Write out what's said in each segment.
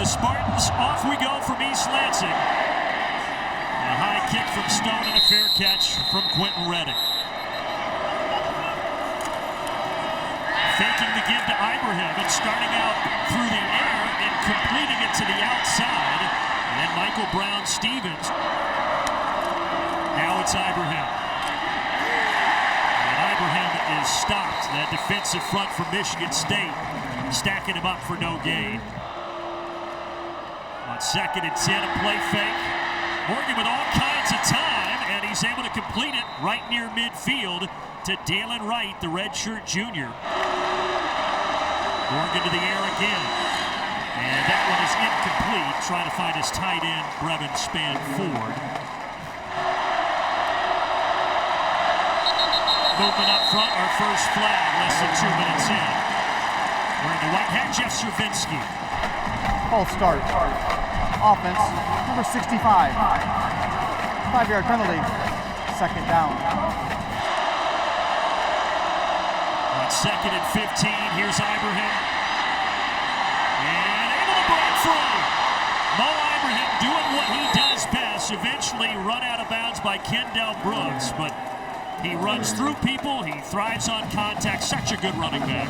the Spartans. Off we go from East Lansing. A high kick from Stone and a fair catch from Quentin Redding. Faking the give to Ibrahim and starting out through the air and completing it to the outside. And then Michael Brown-Stevens. Now it's Ibrahim. And Ibrahim is stopped. That defensive front from Michigan State stacking him up for no gain. On 2nd and 10, a play fake. Morgan with all kinds of time, and he's able to complete it right near midfield to Dalen Wright, the redshirt junior. Morgan to the air again. And that one is incomplete. Trying to find his tight end, Brevin Spann-Ford. Movement up front, our first flag, less than 2 minutes in. Wearing the white hat, Jeff Cervinski. False start. Offense, number 65. 5-yard penalty. 2nd down. On 2nd and 15, here's Ibrahim. And able to break free. Mo Ibrahim doing what he does best. Eventually run out of bounds by Kendall Brooks, but he runs through people. He thrives on contact. Such a good running back.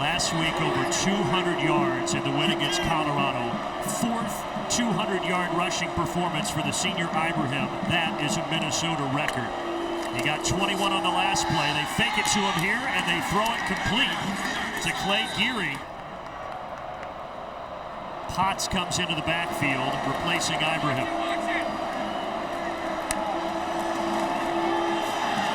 Last week, over 200 yards in the win against Colorado. 4th 200-yard rushing performance for the senior Ibrahim. That is a Minnesota record. He got 21 on the last play. They fake it to him here, and they throw it complete to Clay Geary. Potts comes into the backfield, replacing Ibrahim.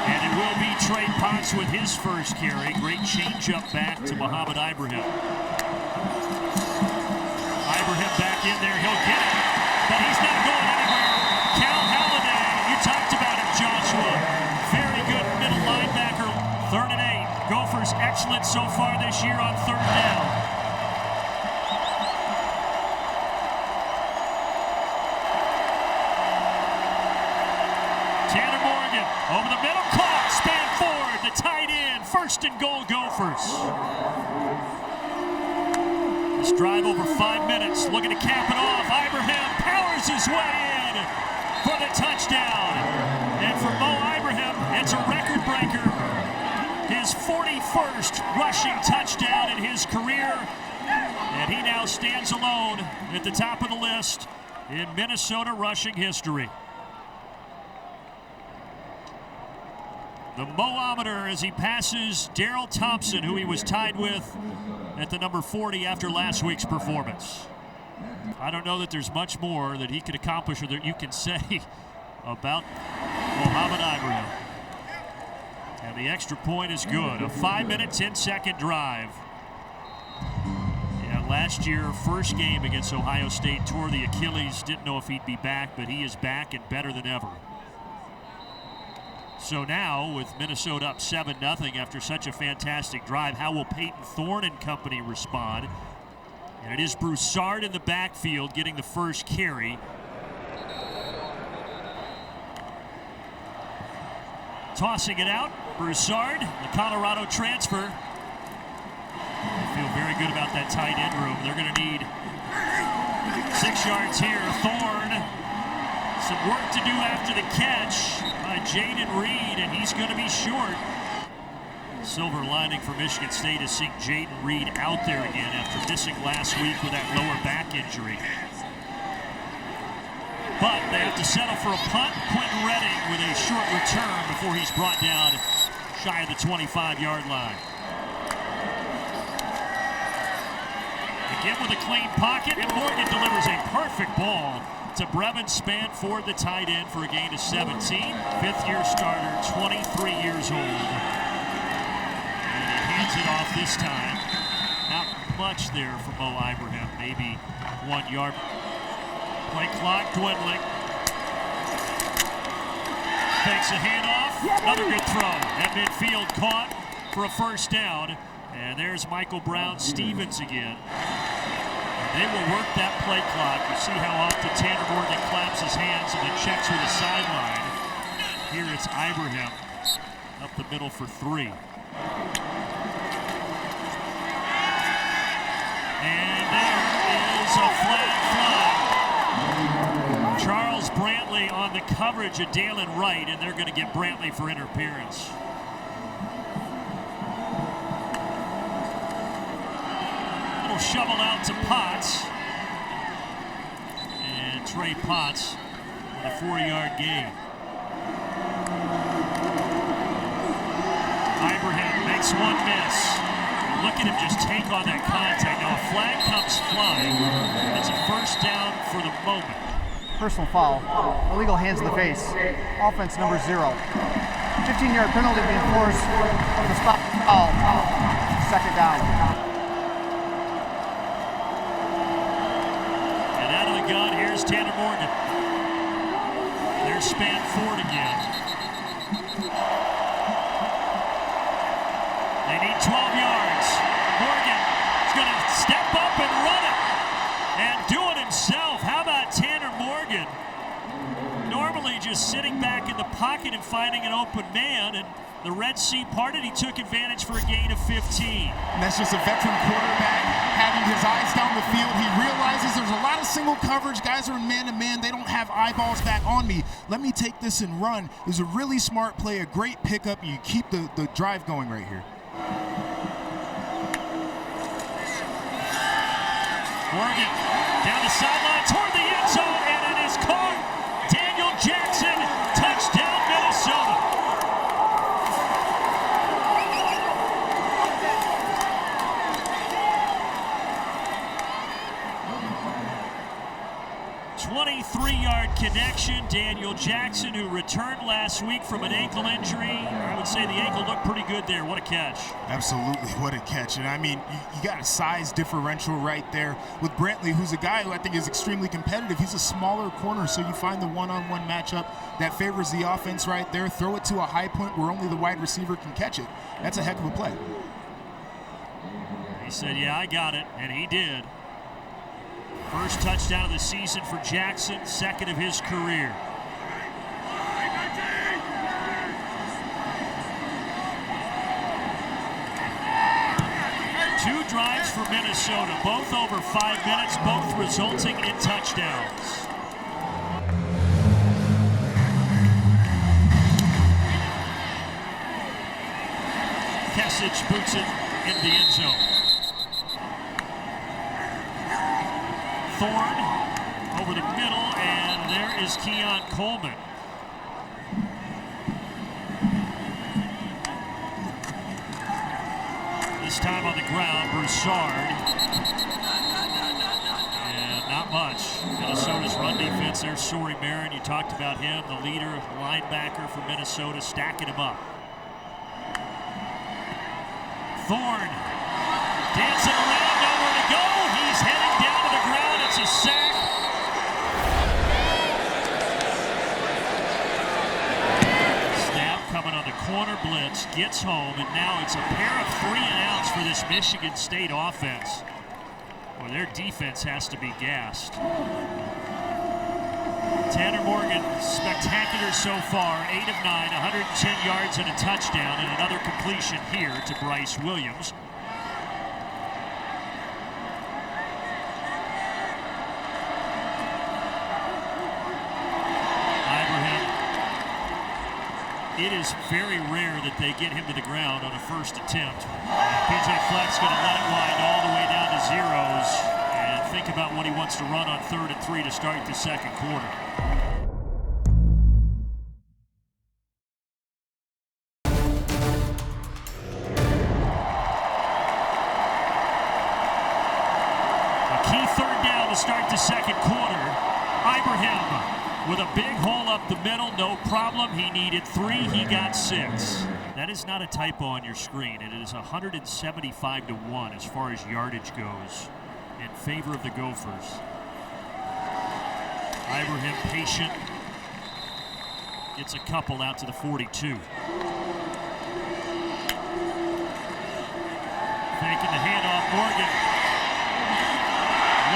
And it will be Trey Potts with his first carry. Great change-up back to Muhammad Ibrahim. Ibrahim back in there, he'll get it, but he's not going anywhere. Cal Halliday, you talked about him, Joshua. Very good middle linebacker, 3rd and 8. Gophers excellent so far this year on 3rd down. Tanner Morgan, over the middle, caught, Spann-Ford, the tight end, 1st and goal Gophers. This drive over 5 minutes, looking to cap it off. Ibrahim powers his way in for the touchdown. And for Mo Ibrahim, it's a record breaker. His 41st rushing touchdown in his career. And he now stands alone at the top of the list in Minnesota rushing history. The Mo-ometer as he passes Darrell Thompson, who he was tied with at the number 40 after last week's performance. I don't know that there's much more that he could accomplish or that you can say about Muhammad Ibrahim. And the extra point is good. A 5-minute, 10-second drive. Yeah, last year, first game against Ohio State, tore the Achilles. Didn't know if he'd be back, but he is back and better than ever. So now, with Minnesota up 7-0 after such a fantastic drive, how will Peyton Thorne and company respond? And it is Broussard in the backfield getting the first carry. Tossing it out, Broussard, the Colorado transfer. They feel very good about that tight end room. They're going to need 6 yards here. Thorne, some work to do after the catch by Jaden Reed, and he's going to be short. Silver lining for Michigan State is seeing Jaden Reed out there again after missing last week with that lower back injury. But they have to settle for a punt. Quentin Redding with a short return before he's brought down shy of the 25-yard line. Again with a clean pocket, and Morgan delivers a perfect ball to Brevin Spann-Ford, the tight end, for a gain of 17. 5th-year starter, 23 years old. And he hands it off this time. Not much there for Mo Ibrahim, maybe 1 yard. Play clock dwindling. Takes a handoff. Another good throw. At midfield, caught for a first down. And there's Michael Brown-Stevens again. They will work that play clock. You see how often Tanner Morgan claps his hands and then checks with the sideline. Here it's Ibrahim up the middle for 3. And there is a flag Brantley on the coverage of Dalen Wright, and they're going to get Brantley for interference. Little shovel out to Potts. And Trey Potts with a 4-yard gain. Ibrahim makes one miss. Look at him just take on that contact. Now a flag comes flying. It's a first down for the moment. Personal foul. Illegal hands in the face. Offense number 0. 15-yard penalty being forced from the spot foul. Second down. And out of the gun, here's Tanner Morgan. There's Span Ford again. They need 12 yards. Morgan is going to step up and run it. And do it himself. How about Tanner Morgan? Normally just sitting back in the pocket and finding an open man. And the Red Sea parted. He took advantage for a gain of 15. And that's just a veteran quarterback having his eyes down the field. He realizes there's a lot of single coverage. Guys are man-to-man. They don't have eyeballs back on me. Let me take this and run. It was a really smart play, a great pickup. You keep the drive going right here. Morgan down the sideline toward the end zone, and it is caught. Daniel Jackson, touchdown Minnesota. "23-yard connection. Daniel Jackson, who returned last week from an ankle injury. I would say the ankle looked pretty good there. What a catch. Absolutely, what a catch. And I mean, you got a size differential right there with Brantley, who's a guy who I think is extremely competitive. He's a smaller corner, so you find the one-on-one matchup that favors the offense right there. Throw it to a high point where only the wide receiver can catch it. That's a heck of a play. He said, yeah, I got it, and he did. First touchdown of the season for Jackson, second of his career. Two drives for Minnesota, both over 5 minutes, both resulting in touchdowns. Kesich boots it in the end zone. Thorne over the middle, and there is Keon Coleman. This time on the ground, Broussard. And not much. Minnesota's run defense, there's Sori Marin. You talked about him, the leader, linebacker for Minnesota, stacking him up. Thorne dancing around, nowhere to go. He's heading down to the ground. It's a sack. Snap coming on the corner blitz, gets home, and now it's a pair of 3-and-outs for this Michigan State offense. Well, their defense has to be gassed. Tanner Morgan, spectacular so far, 8 of 9, 110 yards and a touchdown, and another completion here to Bryce Williams. It is very rare that they get him to the ground on a first attempt. PJ Fleck's going to let it wind all the way down to zeros and think about what he wants to run on 3rd and 3 to start the second quarter. A key 3rd down to start the second quarter. Ibrahim with a big hole up the middle, no problem. He needed 3, he got 6. That is not a typo on your screen. It is 175-1 as far as yardage goes in favor of the Gophers. Ibrahim patient, gets a couple out to the 42. Faking the handoff, Morgan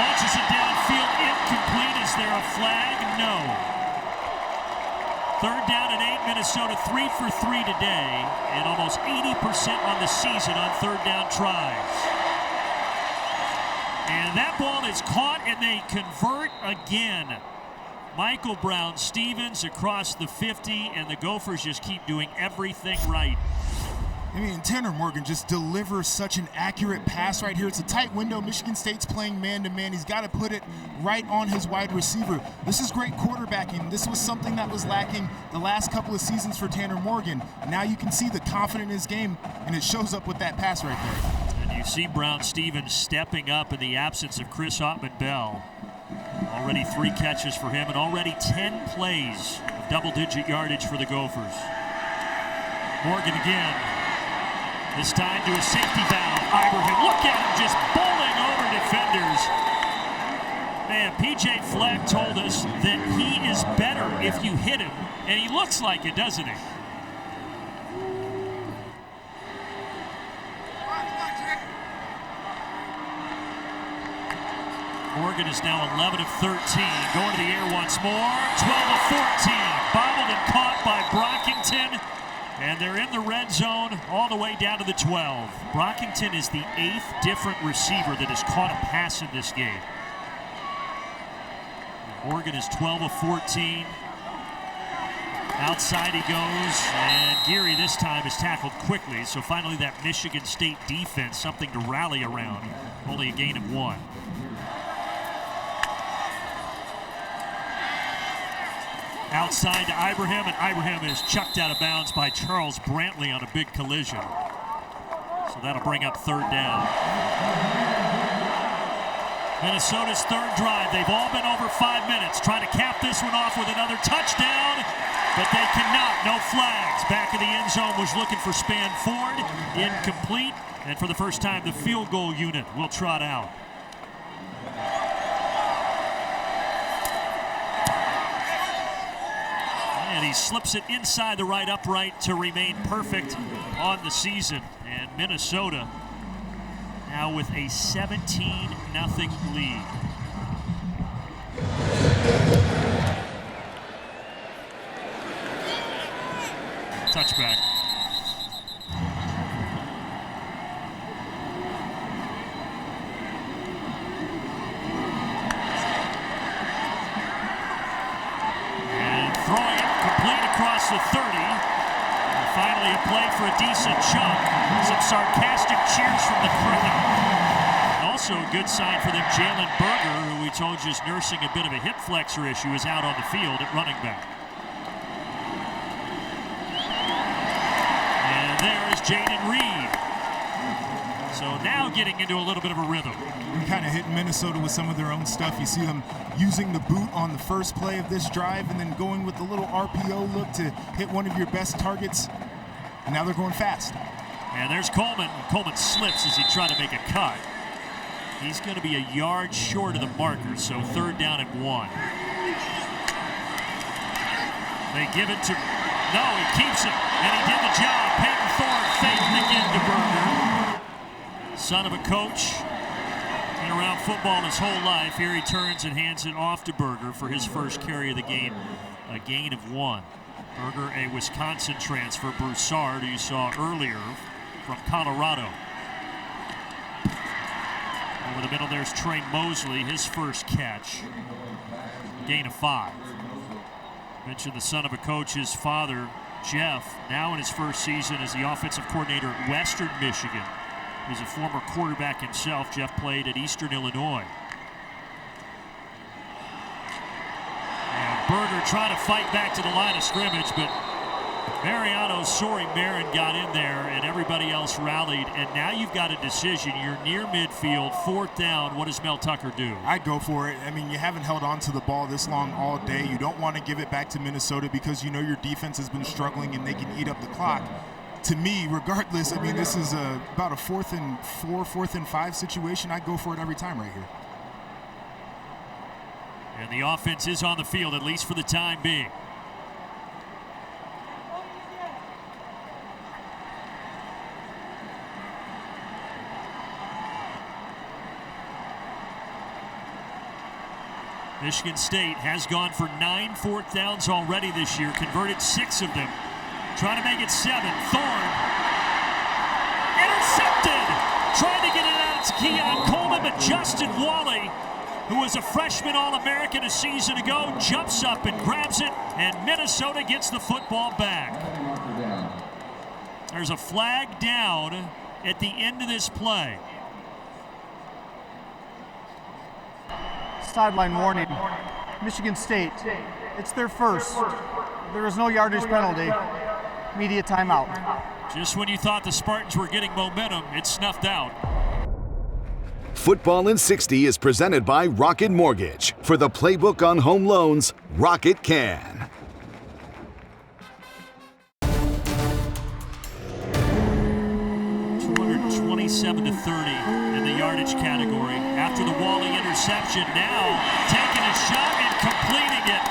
launches it downfield, incomplete. Is there a flag? No. 3rd down and 8, Minnesota 3 for 3 today, and almost 80% on the season on 3rd down tries. And that ball is caught, and they convert again. Michael Brown-Stevens across the 50, and the Gophers just keep doing everything right. I mean, Tanner Morgan just delivers such an accurate pass right here. It's a tight window. Michigan State's playing man-to-man. He's got to put it right on his wide receiver. This is great quarterbacking. This was something that was lacking the last couple of seasons for Tanner Morgan. Now you can see the confidence in his game, and it shows up with that pass right there. And you see Brown-Stevens stepping up in the absence of Chris Ottman-Bell. Already 3 catches for him, and already 10 plays of double-digit yardage for the Gophers. Morgan again. This time to a safety valve. Ibrahim, look at him just bowling over defenders. Man, P.J. Fleck told us that he is better if you hit him, and he looks like it, doesn't he? Morgan is now 11 of 13. Going to the air once more. 12 of 14. Bobbled and caught by Brockington. And they're in the red zone all the way down to the 12. Brockington is the 8th different receiver that has caught a pass in this game. Morgan is 12 of 14. Outside he goes, and Geary this time is tackled quickly. So finally that Michigan State defense, something to rally around. Only a gain of 1. Outside to Ibrahim, and Ibrahim is chucked out of bounds by Charles Brantley on a big collision. So that'll bring up 3rd down. Minnesota's 3rd drive. They've all been over 5 minutes. Trying to cap this one off with another touchdown, but they cannot. No flags. Back of the end zone was looking for Span Ford. Incomplete. And for the first time, the field goal unit will trot out. And he slips it inside the right upright to remain perfect on the season. And Minnesota now with a 17-0 lead. Touchback. Across the 30. And finally a play for a decent chunk. Some sarcastic cheers from the crowd. Also a good sign for them, Jalen Berger, who we told you is nursing a bit of a hip flexor issue, is out on the field at running back. And there's Jaden Reed. So now getting into a little bit of a rhythm. And kind of hitting Minnesota with some of their own stuff. You see them using the boot on the first play of this drive and then going with the little RPO look to hit one of your best targets. And now they're going fast. And there's Coleman. Coleman slips as he tried to make a cut. He's going to be a yard short of the marker, so 3rd down and 1. They give it to... No, he keeps it, and he did the job. Peyton Thorne faked again to Berger. Son of a coach, been around football his whole life. Here he turns and hands it off to Berger for his first carry of the game, a gain of 1. Berger, a Wisconsin transfer. Broussard, who you saw earlier from Colorado. Over the middle, there's Trey Mosley, his first catch, gain of 5. Mentioned the son of a coach, his father, Jeff, now in his first season as the offensive coordinator at Western Michigan. He's a former quarterback himself. Jeff played at Eastern Illinois. And Berger trying to fight back to the line of scrimmage, but Mariano Sori-Marin got in there and everybody else rallied. And now you've got a decision. You're near midfield, 4th down. What does Mel Tucker do? I'd go for it. I mean, you haven't held on to the ball this long all day. You don't want to give it back to Minnesota because you know your defense has been struggling and they can eat up the clock. To me, regardless, I mean, this is about a 4th and 4, 4th and 5 situation. I'd go for it every time right here. And the offense is on the field, at least for the time being. Michigan State has gone for 9 4th downs already this year, converted 6 of them. Trying to make it 7. Thorne. Intercepted. Trying to get it out to Keon Coleman, but Justin Wally who was a freshman All-American a season ago, jumps up and grabs it, and Minnesota gets the football back. There's a flag down at the end of this play. Sideline warning. Michigan State, it's their first. There is no yardage penalty. Media timeout. Just when you thought the Spartans were getting momentum, it's snuffed out. Football in 60 is presented by Rocket Mortgage. For the playbook on home loans, Rocket can. .27-30 in the yardage category. After the Wally interception, now taking a shot and completing it.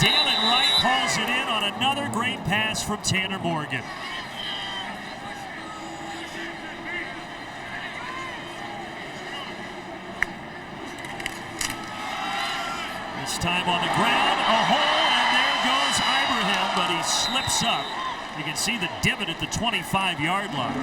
Dalen Wright hauls it in on another great pass from Tanner Morgan. This time on the ground, a hole, and there goes Ibrahim, but he slips up. You can see the divot at the 25-yard line.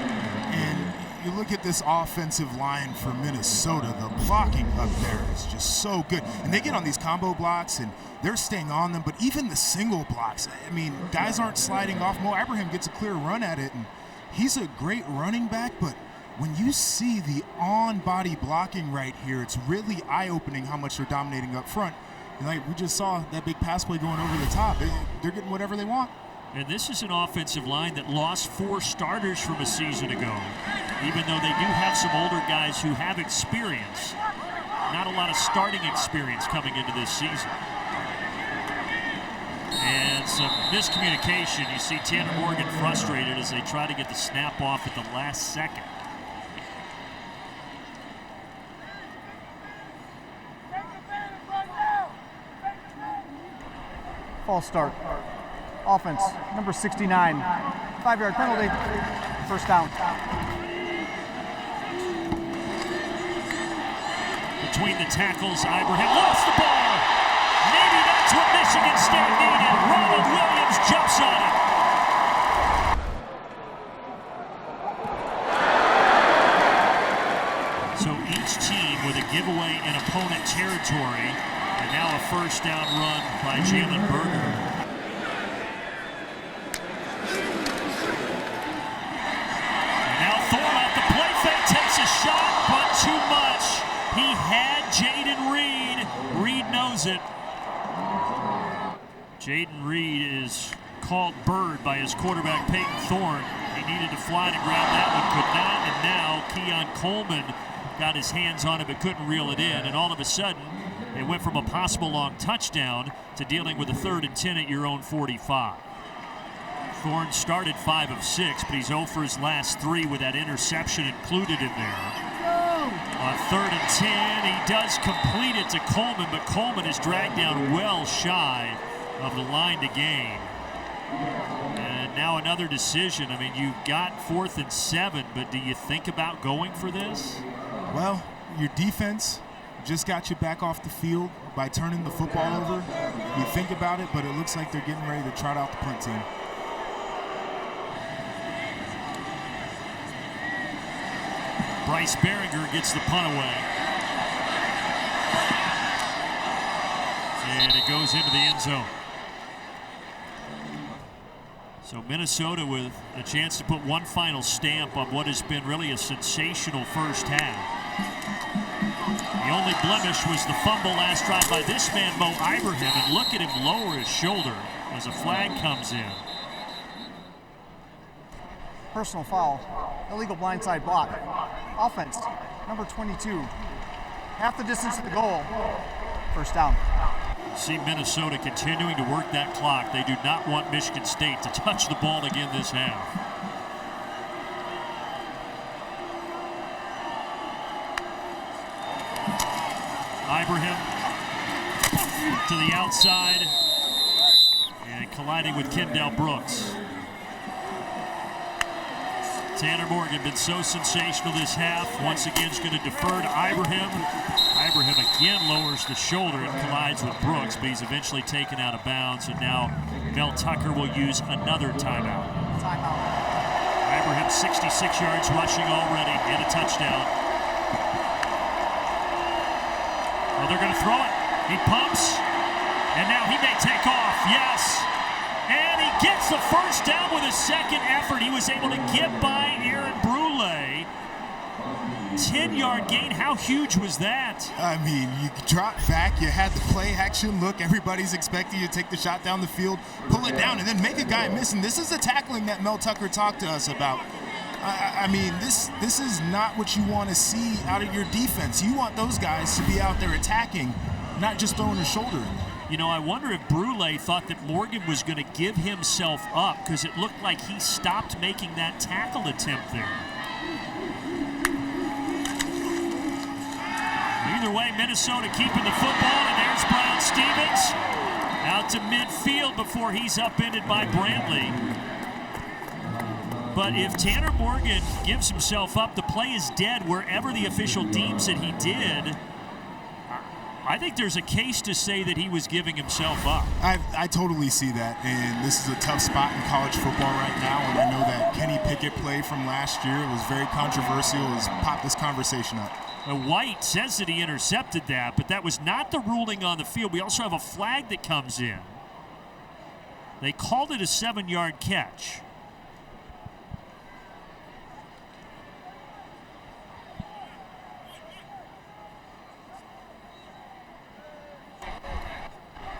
And you look at this offensive line for Minnesota, the blocking up there is just so good. And they get on these combo blocks, and they're staying on them, but even the single blocks, I mean, guys aren't sliding off. Mo Ibrahim gets a clear run at it, and he's a great running back, but when you see the on-body blocking right here, it's really eye-opening how much they're dominating up front. And like we just saw that big pass play going over the top, they're getting whatever they want. And this is an offensive line that lost 4 starters from a season ago, even though they do have some older guys who have experience. Not a lot of starting experience coming into this season. And some miscommunication. You see Tanner Morgan frustrated as they try to get the snap off at the last second. False start. Offense, number 69. 5-yard penalty. First down. Between the tackles, Ibrahim lost the ball. Maybe that's what Michigan State needed. Ronald Williams jumps on it. So each team with a giveaway in opponent territory, and now a first down run by Jalen Berger. Takes a shot, but too much. He had Jaden Reed. Reed knows it. Jaden Reed is called bird by his quarterback, Peyton Thorne. He needed to fly to grab that one, could not, and now Keon Coleman got his hands on it but couldn't reel it in, and all of a sudden, it went from a possible long touchdown to dealing with a 3rd and 10 at your own 45. Thorne started 5 of 6, but he's 0 for his last 3 with that interception included in there. On 3rd and 10, he does complete it to Coleman, but Coleman is dragged down well shy of the line to gain. And now another decision. I mean, you've got 4th and 7, but do you think about going for this? Well, your defense just got you back off the field by turning the football over. You think about it, but it looks like they're getting ready to trot out the punt team. Bryce Behringer gets the punt away. And it goes into the end zone. So Minnesota with a chance to put one final stamp on what has been really a sensational first half. The only blemish was the fumble last drive by this man, Mo Ibrahim, and look at him lower his shoulder as a flag comes in. Personal foul. Illegal blindside block. Offense, number 22. Half the distance to the goal. First down. See Minnesota continuing to work that clock. They do not want Michigan State to touch the ball again this half. Ibrahim to the outside and colliding with Kendall Brooks. Tanner Morgan been so sensational this half. Once again is going to defer to Ibrahim. Ibrahim again lowers the shoulder and collides with Brooks, but he's eventually taken out of bounds, and now Mel Tucker will use another timeout. Ibrahim 66 yards rushing already and a touchdown. A they're going to throw it. He pumps, and now he may take off. Yes. And he gets the first down with his second effort. He was able to get by Aaron Brule. 10-yard gain. How huge was that? I mean, you dropped back, you had the play action look, everybody's expecting you to take the shot down the field, pull it down, and then make a guy miss. And this is the tackling that Mel Tucker talked to us about. I mean, this is not what you want to see out of your defense. You want those guys to be out there attacking, not just throwing a shoulder in there. You know, I wonder if Brule thought that Morgan was going to give himself up, because it looked like he stopped making that tackle attempt there. Either way, Minnesota keeping the football, and there's Brown Stevens out to midfield before he's upended by Brantley. But if Tanner Morgan gives himself up, the play is dead wherever the official deems that he did. I think there's a case to say that he was giving himself up. I totally see that, and this is a tough spot in college football right now, and I know that Kenny Pickett play from last year, it was very controversial, it has popped this conversation up. White says that he intercepted that, but that was not the ruling on the field. We also have a flag that comes in. They called it a 7-yard catch.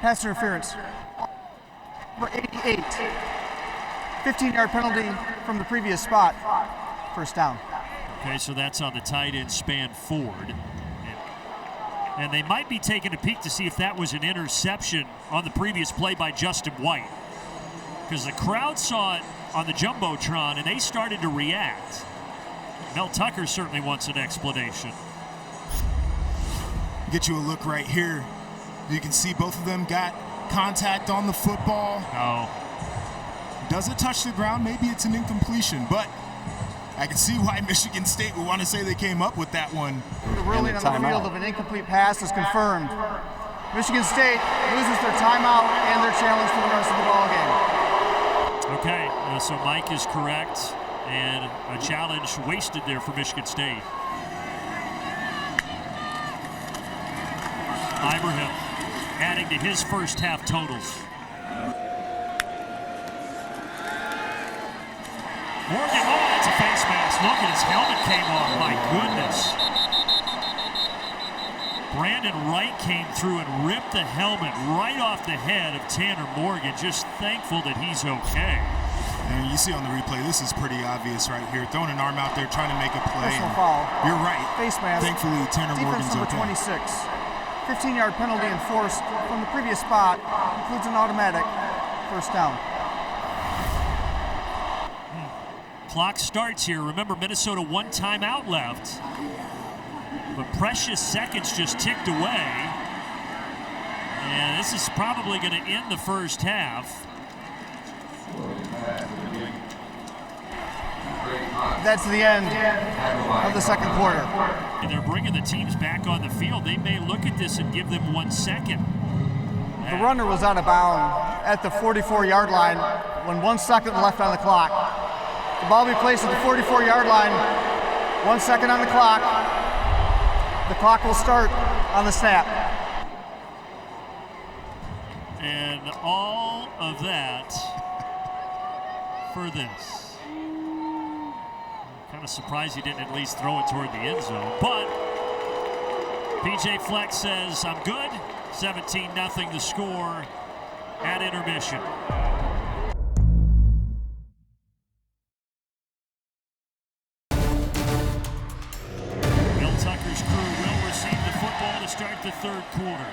Pass interference. Number 88. 15-yard penalty from the previous spot. First down. Okay, so that's on the tight end Span Ford. And they might be taking a peek to see if that was an interception on the previous play by Justin White. Because the crowd saw it on the Jumbotron and they started to react. Mel Tucker certainly wants an explanation. Get you a look right here. You can see both of them got contact on the football. No. Does it touch the ground? Maybe it's an incompletion, but I can see why Michigan State would want to say they came up with that one. The ruling on the field of an incomplete pass is confirmed. Michigan State loses their timeout and their challenge for the rest of the ball game. Okay, so Mike is correct, and a challenge wasted there for Michigan State. Ibrahim adding to his first half totals. Morgan, oh, that's a face mask. Look at his helmet came off. My goodness. Brandon Wright came through and ripped the helmet right off the head of Tanner Morgan. Just thankful that he's okay. And you see on the replay, this is pretty obvious right here. Throwing an arm out there, trying to make a play. Personal foul. You're right. Face mask. Thankfully, Tanner Morgan's Defense number okay. 26. 15-yard penalty enforced from the previous spot. Includes an automatic first down. Clock starts here. Remember, Minnesota 1 timeout left. But precious seconds just ticked away. And this is probably going to end the first half. That's the end of the second quarter. And they're bringing the teams back on the field. They may look at this and give them 1 second. The runner was out of bounds at the 44-yard line when 1 second left on the clock. The ball will be placed at the 44-yard line. 1 second on the clock. The clock will start on the snap. And all of that for this. Kind of surprised he didn't at least throw it toward the end zone. But PJ Fleck says, I'm good. 17-0 the score at intermission. Bill Tucker's crew will receive the football to start the third quarter.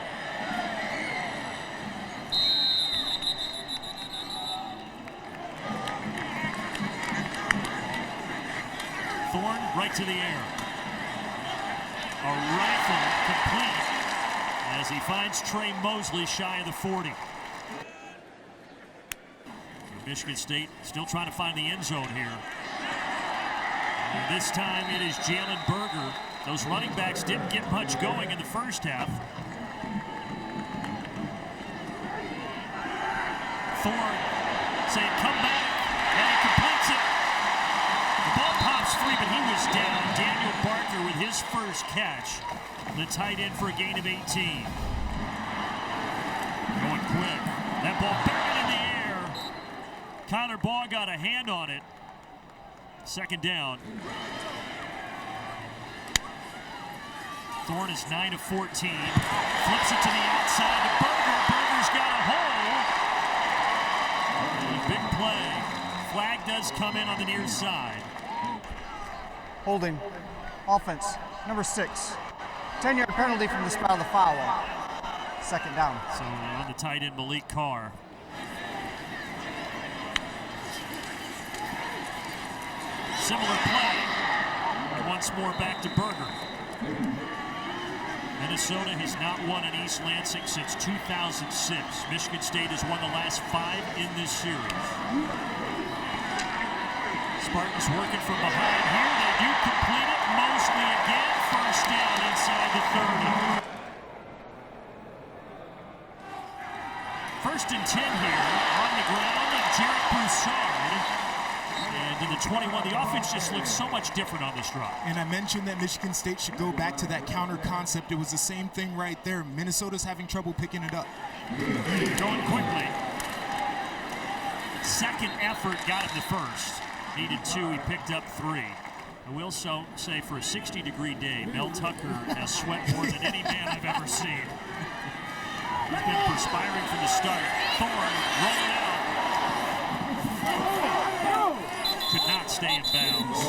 Thorne right to the air. A rifle complete as he finds Trey Mosley shy of the 40. Michigan State still trying to find the end zone here. And this time it is Jalen Berger. Those running backs didn't get much going in the first half. Thorne saying, come back, and he completes it. The ball pops free, but he was down. Daniel Barker with his first catch. the tight end, for a gain of 18. Going quick. That ball buried in the air. Connor Baugh got a hand on it. Second down. Thorne is 9 of 14. Flips it to the outside to Berger. Berger's got a hole. And a big play. Flag does come in on the near side. Holding. Offense. Number 6. 10-yard penalty from the spot of the foul. Second down. So on the tight end, Malik Carr. Similar play. Once more back to Berger. Minnesota has not won in East Lansing since 2006. Michigan State has won the last 5 in this series. Spartans working from behind here. They do complete it. Mosley again. First down inside the 30. First and 10 here on the ground, and Jarrett Broussard. And to the 21, the offense just looks so much different on this drive. And I mentioned that Michigan State should go back to that counter concept. It was the same thing right there. Minnesota's having trouble picking it up. Going quickly. Second effort got him the first. Needed 2, he picked up 3. I will say for a 60-degree day, Mel Tucker has sweat more than any man I've ever seen. He's been perspiring from the start. Thorne rolling out. Could not stay in bounds.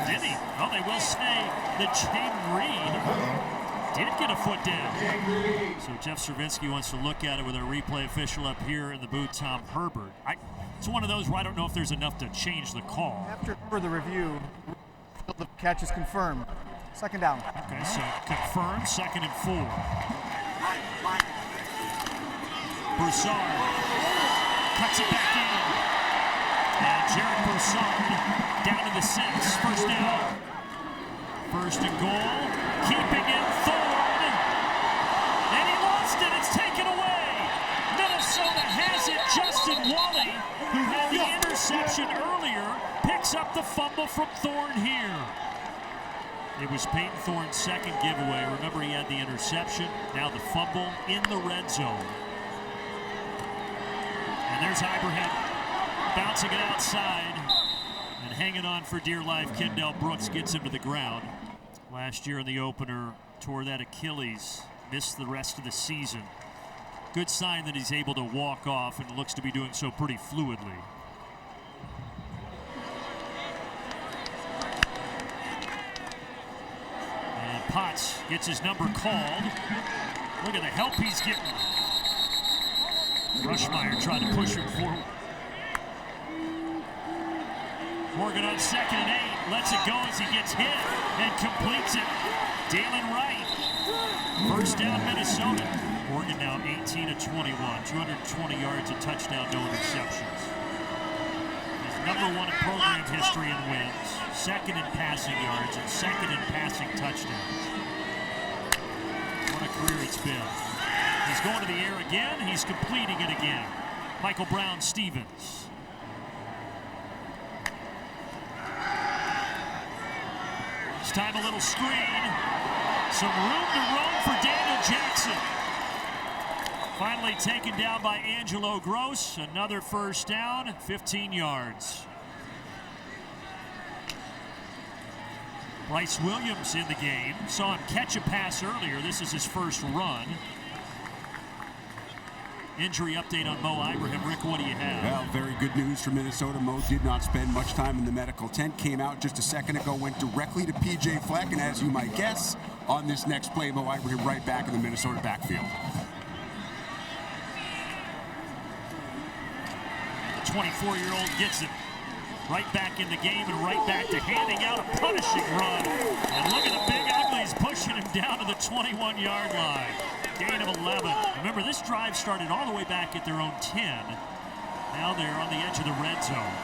Did he? Oh, they will say that Jaden Reed did get a foot down. So Jeff Cervinsky wants to look at it with our replay official up here in the booth, Tom Herbert. It's one of those where I don't know if there's enough to change the call. After further review, the catch is confirmed. Second down. Okay, so confirmed, 2nd and 4. Broussard cuts it back in. And Jarrett Broussard down to the 6. First down. First and goal. Keeping it Thorne. And he lost it. It's taken away. Minnesota has it. Justin Wally, who had the interception earlier, picks up the fumble from Thorne here. It was Peyton Thorne's second giveaway. Remember, he had the interception. Now the fumble in the red zone. And there's Ibrahim bouncing it outside and hanging on for dear life. Kendall Brooks gets him to the ground. Last year in the opener, tore that Achilles, missed the rest of the season. Good sign that he's able to walk off and looks to be doing so pretty fluidly. And Potts gets his number called. Look at the help he's getting. Rushmeyer tried to push him forward. Morgan on 2nd and 8, lets it go as he gets hit and completes it. Dalen Wright. First down, Minnesota. Morgan now 18 of 21, 220 yards, a touchdown, no interceptions. He's #1 in program history in wins, 2nd in passing yards, and 2nd in passing touchdowns. What a career it's been. He's going to the air again. He's completing it again. Michael Brown-Stevens. This time a little screen. Some room to roam for Daniel Jackson. Finally taken down by Angelo Gross. Another first down, 15 yards. Bryce Williams in the game. Saw him catch a pass earlier. This is his first run. Injury update on Mo Ibrahim. Rick, what do you have? Well, very good news for Minnesota. Mo did not spend much time in the medical tent. Came out just a second ago, went directly to P.J. Fleck, and as you might guess, on this next play, Mo Ibrahim right back in the Minnesota backfield. The 24-year-old gets it right back in the game and right back to handing out a punishing run. And look at the big uglies pushing him down to the 21-yard line. Gain of 11. Remember, this drive started all the way back at their own 10. Now they're on the edge of the red zone.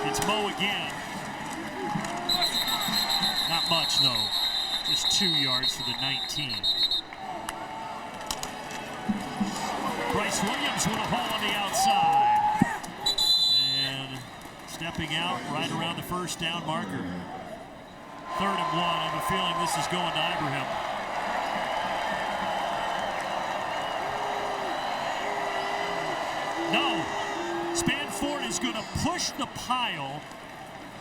It's Mo again. Not much, though. Just 2 yards for the 19. Bryce Williams with a hole on the outside. And steps dropping out right around the first down marker. 3rd and 1. I have a feeling this is going to Ibrahim. No. Spanford is going to push the pile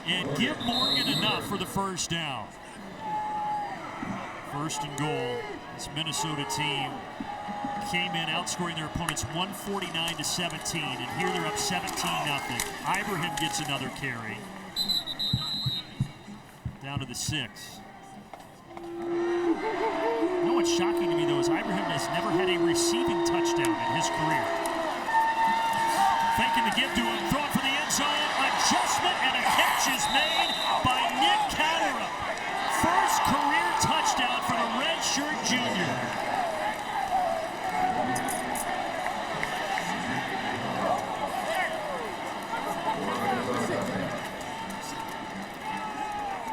and give Morgan enough for the first down. 1st and goal. This Minnesota team came in outscoring their opponents 149-17, and here they're up 17-0. Ibrahim gets another carry. Down to the 6. You know what's shocking to me, though, is Ibrahim has never had a receiving touchdown in his career. Faking the give to him, throwing for the end zone, adjustment, and a catch is made by Nick Cowderup. First career touchdown for the redshirt junior.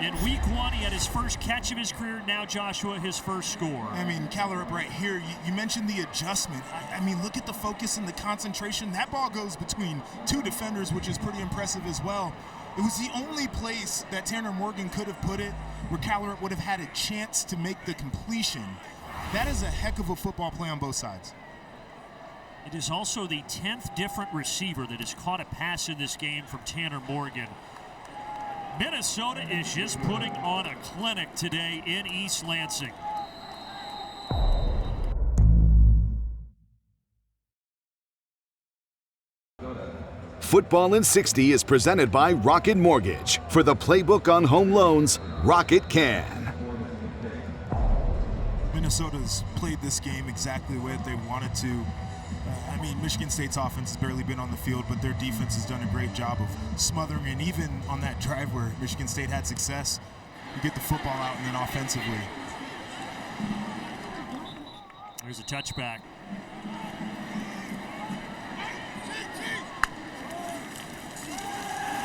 In week 1, he had his first catch of his career. Now Joshua, his first score. I mean, Cowderup right here, you mentioned the adjustment. I mean, look at the focus and the concentration. That ball goes between 2 defenders, which is pretty impressive as well. It was the only place that Tanner Morgan could have put it where Cowderup would have had a chance to make the completion. That is a heck of a football play on both sides. It is also the 10th different receiver that has caught a pass in this game from Tanner Morgan. Minnesota is just putting on a clinic today in East Lansing. Football in 60 is presented by Rocket Mortgage. For the playbook on home loans, Rocket can. Minnesota's played this game exactly the way that they wanted to. I mean, Michigan State's offense has barely been on the field, but their defense has done a great job of smothering. And even on that drive where Michigan State had success, you get the football out and then offensively. There's a touchback.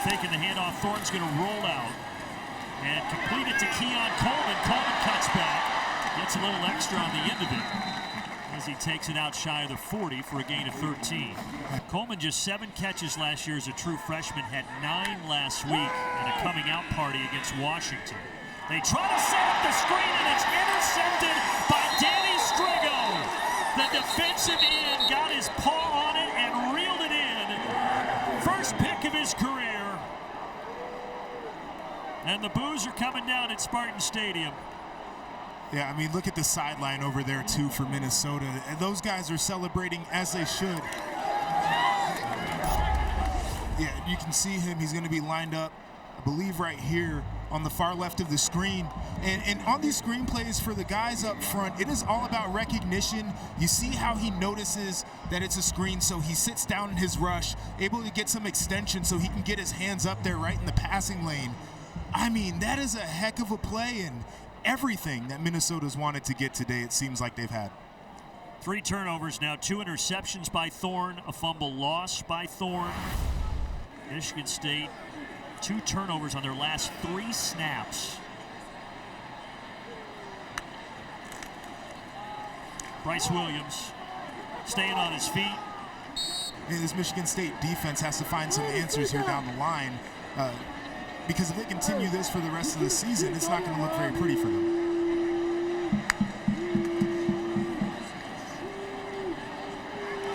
Taking the handoff, Thorne's going to roll out and complete it to Keon Coleman. Coleman cuts back, gets a little extra on the end of it as he takes it out shy of the 40 for a gain of 13. Coleman just 7 catches last year as a true freshman, had 9 last week at a coming out party against Washington. They try to set up the screen and it's intercepted by Danny Strigo. The defensive end got his paw on it and reeled it in. First pick of his career. And the boos are coming down at Spartan Stadium. Yeah, I mean, look at the sideline over there, too, for Minnesota. And those guys are celebrating as they should. Yeah, you can see him. He's going to be lined up, I believe, right here on the far left of the screen. And on these screenplays for the guys up front, it is all about recognition. You see how he notices that it's a screen, so he sits down in his rush, able to get some extension so he can get his hands up there right in the passing lane. I mean, that is a heck of a play, and everything that Minnesota's wanted to get today, it seems like they've had. 3 turnovers now, 2 interceptions by Thorne, a fumble lost by Thorne. Michigan State, 2 turnovers on their last 3 snaps. Bryce Williams staying on his feet. And this Michigan State defense has to find some answers here down the line. Because if they continue this for the rest of the season, it's not going to look very pretty for them.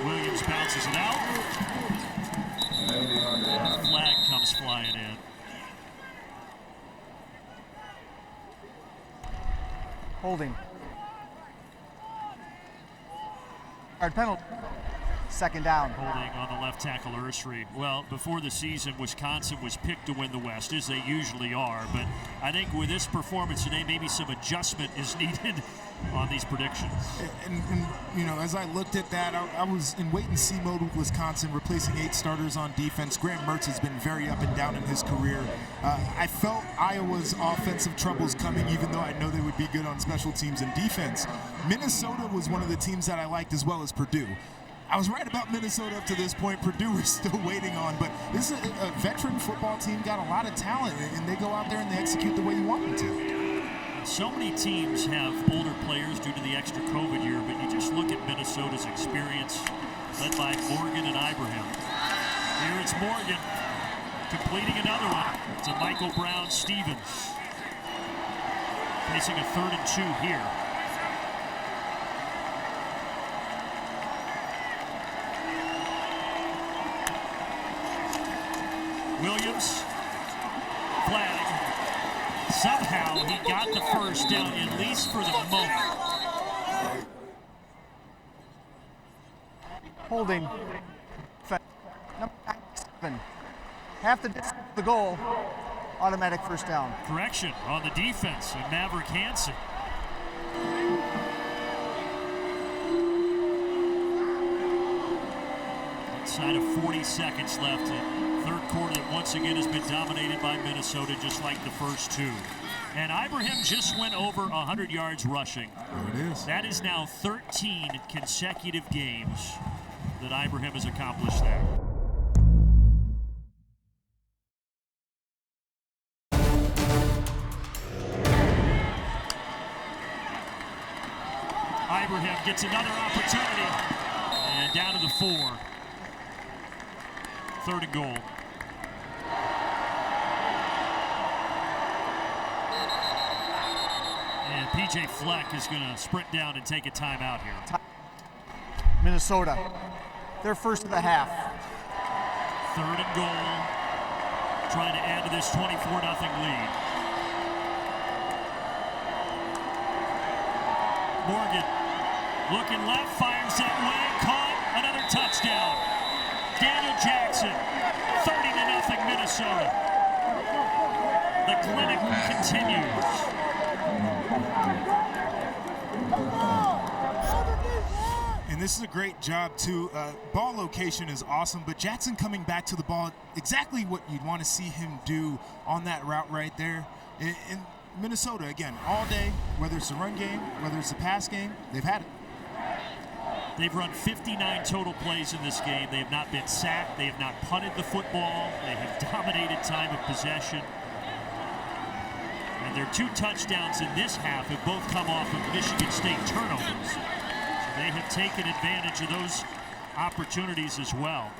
Williams bounces it out. Flag comes flying in. Holding. Hard penalty. 2nd down. Holding on the left tackle, Ursary. Well, before the season, Wisconsin was picked to win the West, as they usually are. But I think with this performance today, maybe some adjustment is needed on these predictions. And you know, as I looked at that, I was in wait-and-see mode with Wisconsin, replacing 8 starters on defense. Grant Mertz has been very up and down in his career. I felt Iowa's offensive troubles coming, even though I know they would be good on special teams and defense. Minnesota was one of the teams that I liked, as well as Purdue. I was right about Minnesota up to this point. Purdue we're still waiting on, but this is a veteran football team, got a lot of talent, and they go out there and they execute the way you want them to. So many teams have older players due to the extra COVID year, but you just look at Minnesota's experience, led by Morgan and Ibrahim. Here it's Morgan, completing another one to Michael Brown-Stevens. Facing a 3rd and 2 here. Williams, flag. Somehow he got the first down, at least for the moment. Holding. Number 7. Half the distance to the goal. Automatic first down. Correction on the defense and Maverick Hansen. Inside of 40 seconds left. Third quarter that once again has been dominated by Minnesota, just like the first 2. And Ibrahim just went over 100 yards rushing. There it is. That is now 13 consecutive games that Ibrahim has accomplished there. Ibrahim gets another opportunity. And down to the 4. 3rd and goal. And P.J. Fleck is going to sprint down and take a timeout here. Minnesota. Their first of the half. 3rd and goal. Trying to add to this 24-0 lead. Morgan looking left, fires that way, caught, another touchdown. Daniel Jackson, 30-0 Minnesota. The clinic continues. And this is a great job too. Ball location is awesome, but Jackson coming back to the ball, exactly what you'd want to see him do on that route right there. In Minnesota, again, all day, whether it's a run game, whether it's a pass game, they've had it. They've run 59 total plays in this game. They have not been sacked. They have not punted the football. They have dominated time of possession. And their 2 touchdowns in this half have both come off of Michigan State turnovers. So they have taken advantage of those opportunities as well.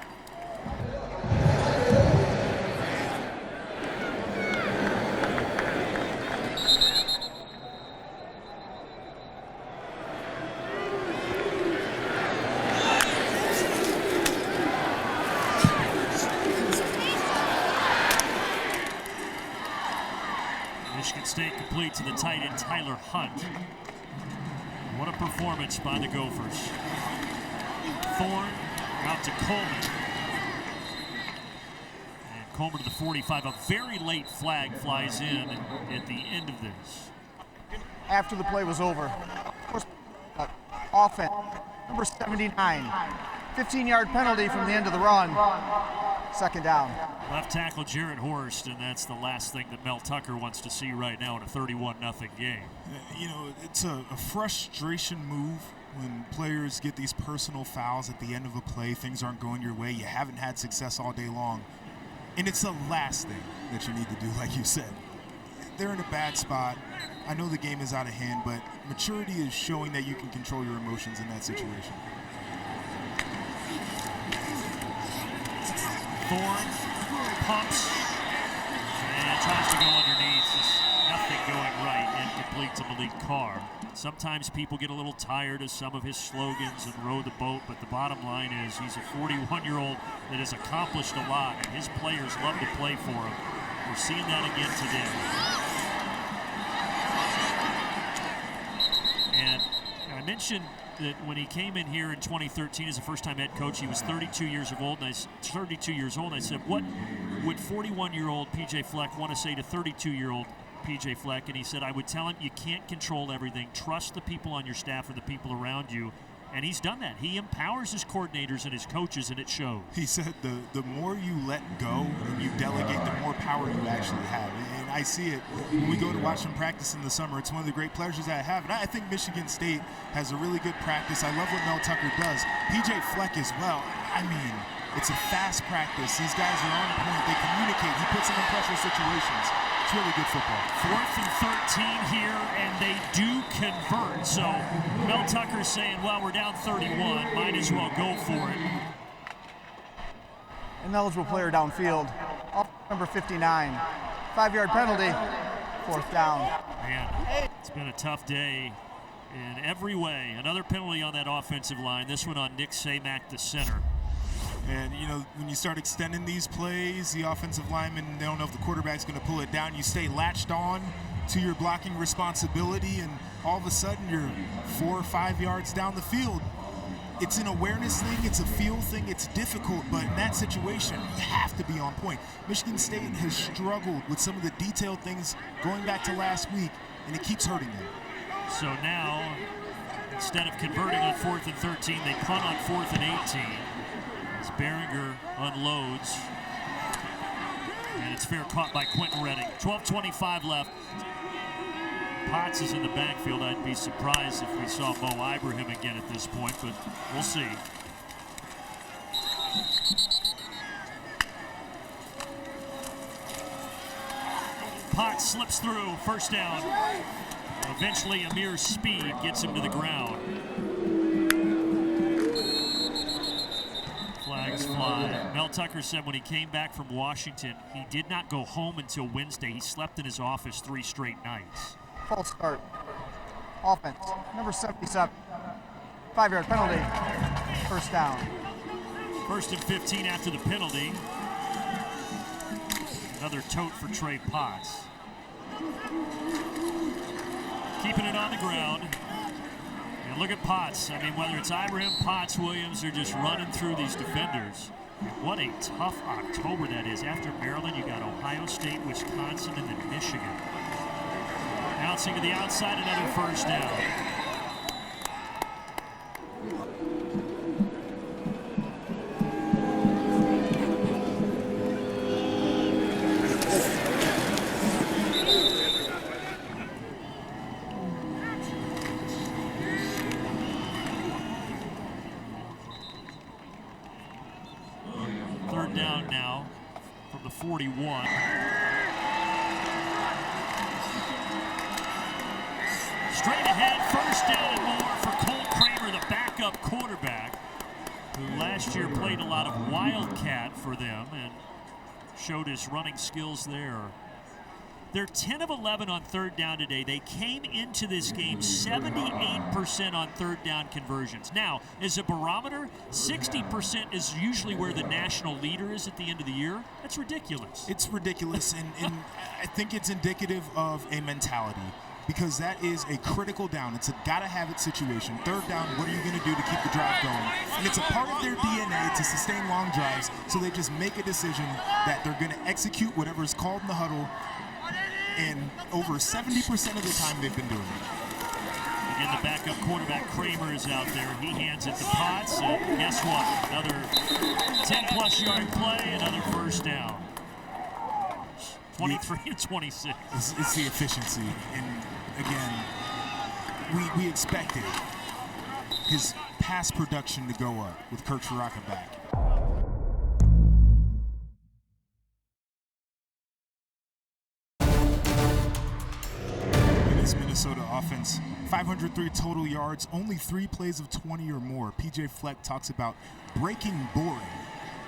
Michigan State complete to the tight end Tyler Hunt. What a performance by the Gophers. Thorne out to Coleman. And Coleman to the 45. A very late flag flies in at the end of this. After the play was over, offense, number 79. 15-yard penalty from the end of the run. 2nd down. Left tackle Jarrett Horst, and that's the last thing that Mel Tucker wants to see right now in a 31-0 game. You know, it's a frustration move when players get these personal fouls at the end of a play. Things aren't going your way. You haven't had success all day long. And it's the last thing that you need to do, like you said. They're in a bad spot. I know the game is out of hand, but maturity is showing that you can control your emotions in that situation. Thorne pumps and tries to go underneath. Just nothing going right. Incomplete to Malik Carr. Sometimes people get a little tired of some of his slogans and row the boat, but the bottom line is he's a 41-year-old that has accomplished a lot, and his players love to play for him. We're seeing that again today. And I mentioned that when he came in here in 2013 as a first-time head coach, he was 32 years old, and I said, what would 41-year-old P.J. Fleck want to say to 32-year-old P.J. Fleck? And he said, I would tell him you can't control everything. Trust the people on your staff or the people around you. And he's done that. He empowers his coordinators and his coaches, and it shows. He said the more you let go and you delegate, the more power you actually have. And I see it when we go to watch them practice in the summer. It's one of the great pleasures I have. And I think Michigan State has a really good practice. I love what Mel Tucker does. P.J. Fleck as well. I mean, it's a fast practice. These guys are on point. They communicate. He puts them in pressure situations. It's really good football. 4th and 13 here, and they do convert. So Mel Tucker's saying, well, we're down 31. Might as well go for it. An eligible player downfield. off number 59. 5-yard penalty, 4th down. Man, it's been a tough day in every way. Another penalty on that offensive line. This one on Nick Sept, the center. And, you know, when you start extending these plays, the offensive linemen, they don't know if the quarterback's going to pull it down. You stay latched on to your blocking responsibility, and all of a sudden you're 4 or 5 yards down the field. It's an awareness thing, it's a feel thing, it's difficult, but in that situation, you have to be on point. Michigan State has struggled with some of the detailed things going back to last week, and it keeps hurting them. So now, instead of converting on 4th and 13, they punt on 4th and 18. As Behringer unloads. And it's fair caught by Quentin Redding. 12:25 left. Potts is in the backfield. I'd be surprised if we saw Mo Ibrahim again at this point, but we'll see. Potts slips through, 1st down. Eventually, Amir's speed gets him to the ground. Flags fly. Mel Tucker said when he came back from Washington, he did not go home until Wednesday. He slept in his office 3 straight nights. False start. Offense, number 77. 5-yard penalty, 1st down. 1st and 15 after the penalty. Another tote for Trey Potts. Keeping it on the ground. And look at Potts. I mean, whether it's Ibrahim, Potts, Williams, they're just running through these defenders. What a tough October that is. After Maryland, you got Ohio State, Wisconsin, and then Michigan. Bouncing to the outside, another 1st down. Down now from the 41. Straight ahead, 1st down and more for Cole Kramer, the backup quarterback, who last year played a lot of Wildcat for them and showed his running skills there. They're 10 of 11 on 3rd down today. They came into this game 78% on 3rd down conversions. Now, as a barometer, 60% is usually where the national leader is at the end of the year. That's ridiculous. It's ridiculous, and I think it's indicative of a mentality, because that is a critical down. It's a gotta-have-it situation. 3rd down, what are you going to do to keep the drive going? And it's a part of their DNA to sustain long drives, so they just make a decision that they're going to execute whatever is called in the huddle, and over 70% of the time they've been doing it. Again, the backup quarterback Kramer is out there. He hands it to Potts, and guess what? Another 10-plus yard play, another 1st down. 23 and 26. It's the efficiency, and again, we expected his pass production to go up with Kirk Shiraka back. Minnesota offense, 503 total yards, only 3 plays of 20 or more. PJ Fleck talks about breaking boring.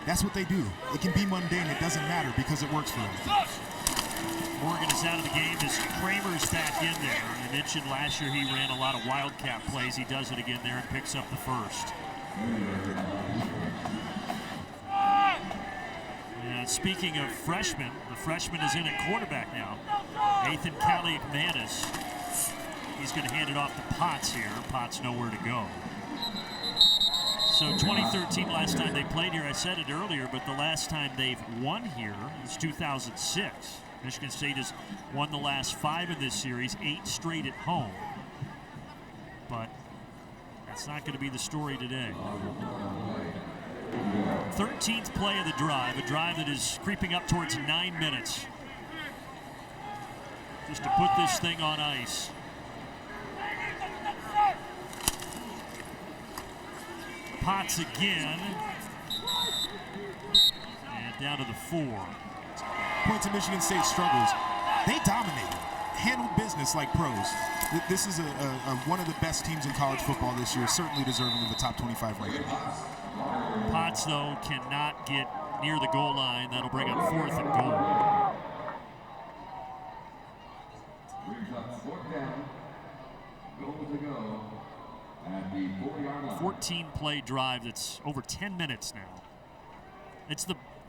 That's what they do. It can be mundane, it doesn't matter because it works for them. Morgan is out of the game as Kramer's back in there. I mentioned last year he ran a lot of Wildcat plays. He does it again there and picks up the 1st. And speaking of freshmen, the freshman is in at quarterback now. Nathan Kaliakmanis. He's going to hand it off to Potts here. Potts nowhere to go. So 2013, last time they played here, I said it earlier, but the last time they've won here is 2006. Michigan State has won the last 5 of this series, 8 straight at home. But that's not going to be the story today. 13th play of the drive, a drive that is creeping up towards 9 minutes. Just to put this thing on ice. Potts again. And down to the 4. Point to Michigan State struggles. They dominated, handled business like pros. This is one of the best teams in college football this year, certainly deserving of the top 25 ranking. Potts, though, cannot get near the goal line. That'll bring up 4th and goal. 14-play drive that's over 10 minutes now.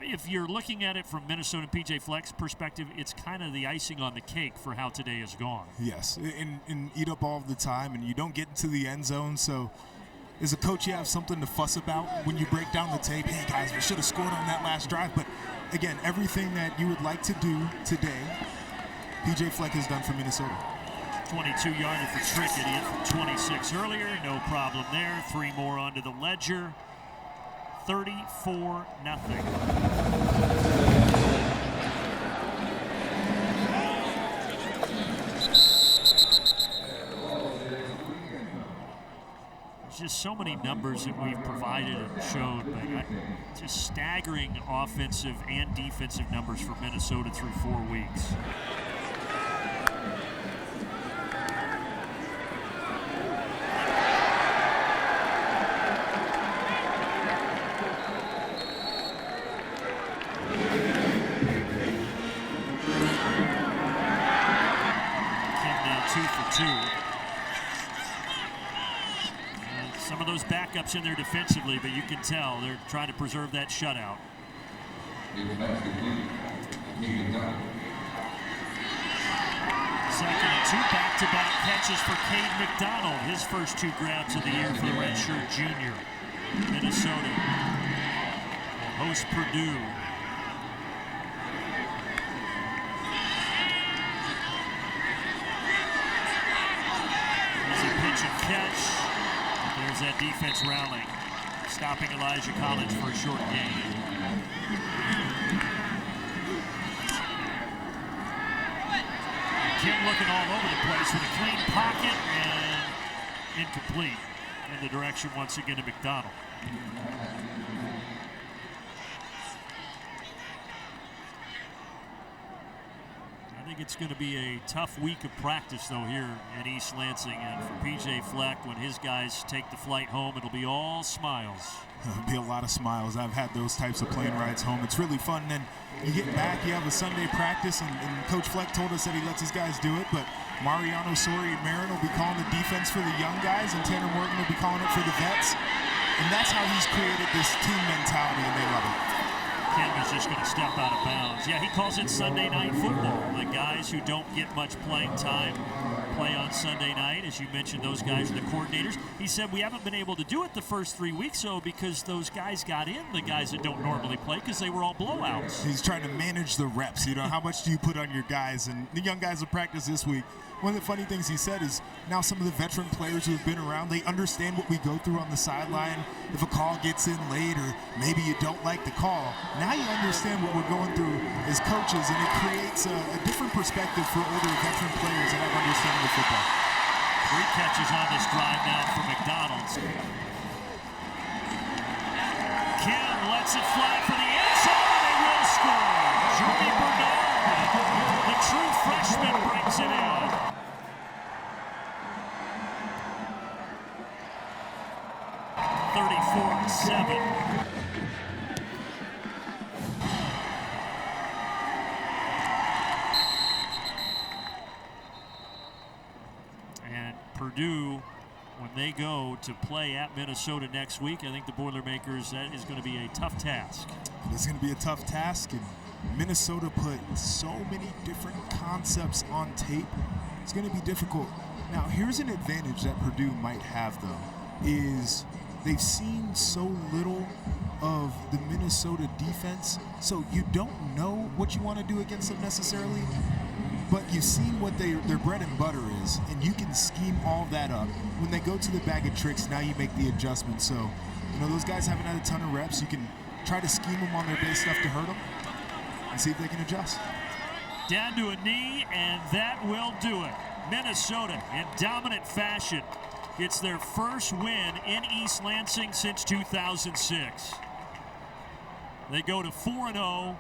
If you're looking at it from Minnesota and PJ Fleck's perspective, it's kind of the icing on the cake for how today has gone. Yes, and eat up all the time, and you don't get into the end zone, so as a coach, you have something to fuss about when you break down the tape. Hey, guys, we should have scored on that last drive. But, again, everything that you would like to do today, PJ Fleck has done for Minnesota. 22-yarder for Trickett. He hit from 26 earlier. No problem there. 3 more onto the ledger. 34-0. Just so many numbers that we've provided and showed, but just staggering offensive and defensive numbers for Minnesota through 4 weeks. Kim now 2 for 2. Some of those backups in there defensively, but you can tell they're trying to preserve that shutout. Second and 2, back-to-back catches for Cade McDonald. His first 2 grabs of the year for the redshirt junior. Minnesota will host Purdue. Easy pitch and catch. There's that defense rallying, stopping Elijah Collins for a short gain. Kim looking all over the place with a clean pocket and incomplete in the direction once again of McDonald. I think it's going to be a tough week of practice, though, here in East Lansing. And for PJ Fleck, when his guys take the flight home, it'll be all smiles. It'll be a lot of smiles. I've had those types of plane rides home. It's really fun. And then you get back, you have a Sunday practice, and Coach Fleck told us that he lets his guys do it. But Mariano, Sori, and Marin will be calling the defense for the young guys, and Tanner Morgan will be calling it for the vets. And that's how he's created this team mentality, and they love it. Kim is just going to step out of bounds. Yeah, he calls it Sunday night football. The guys who don't get much playing time play on Sunday night. As you mentioned, those guys are the coordinators. He said we haven't been able to do it the first 3 weeks, though, because those guys got in, the guys that don't normally play, because they were all blowouts. He's trying to manage the reps. You know, how much do you put on your guys? And the young guys will practice this week. One of the funny things he said is now some of the veteran players who have been around, they understand what we go through on the sideline. If a call gets in late or maybe you don't like the call, now you understand what we're going through as coaches, and it creates a different perspective for older veteran players that have understanding of football. 3 catches on this drive now for McDonald's. Kim lets it fly for the end zone, and they will score. Jeremy Bernard, the true freshman, brings it in. 34-7. And Purdue, when they go to play at Minnesota next week, I think the Boilermakers, that is going to be a tough task. It's going to be a tough task, and Minnesota put so many different concepts on tape. It's going to be difficult. Now, here's an advantage that Purdue might have, though, is they've seen so little of the Minnesota defense, so you don't know what you want to do against them necessarily, but you've seen what their bread and butter is, and you can scheme all that up. When they go to the bag of tricks, now you make the adjustment. So, you know, those guys haven't had a ton of reps. You can try to scheme them on their base stuff to hurt them and see if they can adjust. Down to a knee, and that will do it. Minnesota, in dominant fashion, gets their first win in East Lansing since 2006. They go to 4-0